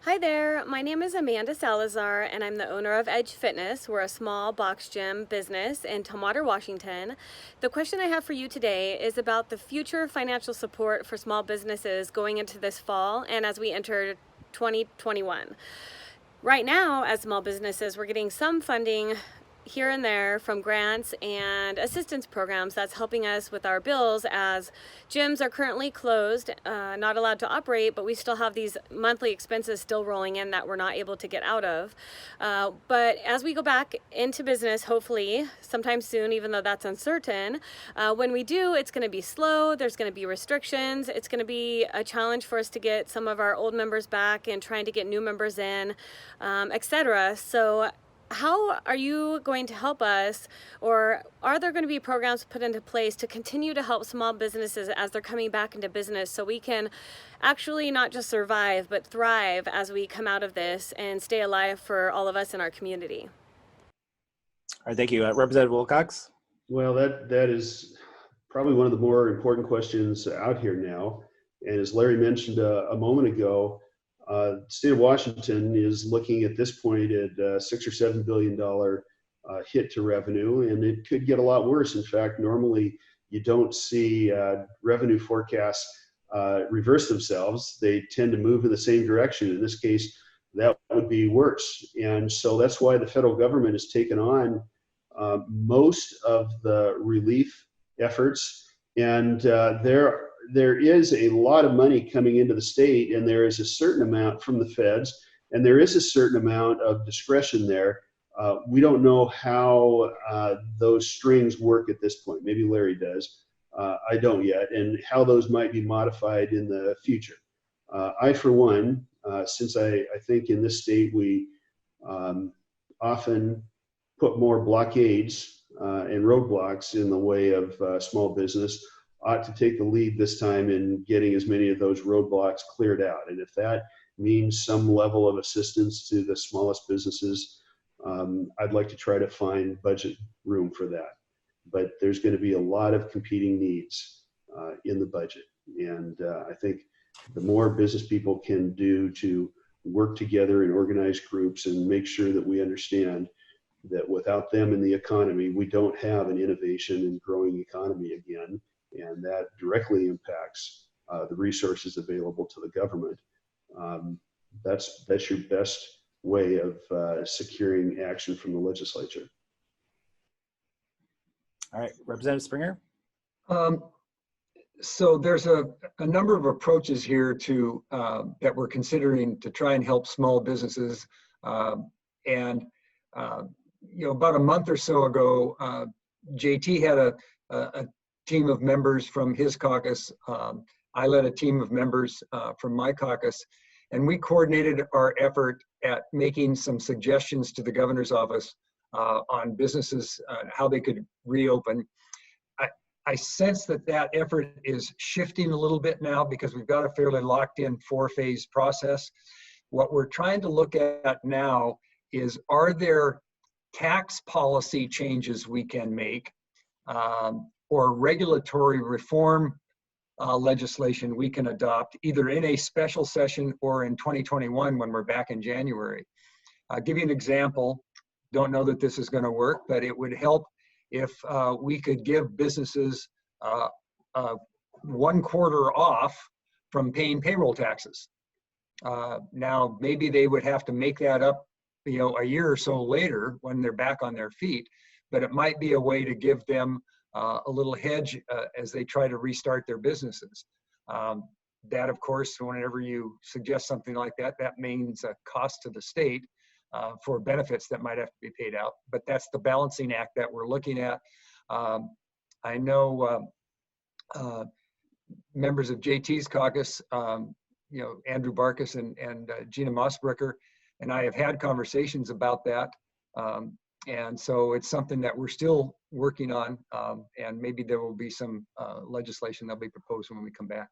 Hi there, my name is Amanda Salazar, and I'm the owner of Edge Fitness. We're a small box gym business in Tumwater, Washington. The question I have for you today is about the future financial support for small businesses going into this fall and as we enter 2021. Right now, as small businesses, we're getting some funding here and there from grants and assistance programs that's helping us with our bills as gyms are currently closed, not allowed to operate, but we still have these monthly expenses still rolling in that we're not able to get out of. But as we go back into business, hopefully sometime soon, even though that's uncertain, when we do, it's going to be slow. There's going to be restrictions. It's going to be a challenge for us to get some of our old members back and trying to get new members in, etc. So how are you going to help us, or are there going to be programs put into place to continue to help small businesses as they're coming back into business so we can actually not just survive but thrive as we come out of this and stay alive for all of us in our community? All right, thank you. Representative Wilcox? Well, that is probably one of the more important questions out here now. And as Larry mentioned a moment ago, the state of Washington is looking at this point at $6 or $7 billion hit to revenue, and it could get a lot worse. In fact, normally you don't see revenue forecasts reverse themselves. They tend to move in the same direction. In this case, that would be worse. And so that's why the federal government has taken on most of the relief efforts. And there is a lot of money coming into the state, and there is a certain amount from the feds, and there is a certain amount of discretion there. We don't know how those strings work at this point. Maybe Larry does. I don't yet, and how those might be modified in the future. I, for one, since I think in this state we often put more blockades and roadblocks in the way of small business, ought to take the lead this time in getting as many of those roadblocks cleared out. And if that means some level of assistance to the smallest businesses, I'd like to try to find budget room for that. But there's going to be a lot of competing needs in the budget. And I think the more business people can do to work together in organized groups and make sure that we understand that without them in the economy, we don't have an innovation and growing economy again. And that directly impacts the resources available to the government. That's your best way of securing action from the legislature. All right, Representative Springer? So there's a number of approaches here to that we're considering to try and help small businesses. About a month or so ago, JT had a team of members from his caucus. I led a team of members from my caucus, and we coordinated our effort at making some suggestions to the governor's office on businesses, how they could reopen. I sense that effort is shifting a little bit now because we've got a fairly locked in 4-phase process. What we're trying to look at now is, are there tax policy changes we can make or regulatory reform legislation we can adopt either in a special session or in 2021 when we're back in January. I'll give you an example. Don't know that this is going to work, but it would help if we could give businesses 1 quarter off from paying payroll taxes. Now, maybe they would have to make that up, a year or so later when they're back on their feet, but it might be a way to give them a little hedge as they try to restart their businesses. That, of course, whenever you suggest something like that, that means a cost to the state for benefits that might have to be paid out. But that's the balancing act that we're looking at. I know members of JT's caucus, Andrew Barkus and Gina Mossbrucker, and I have had conversations about that. And so it's something that we're still working on, and maybe there will be some legislation that'll be proposed when we come back.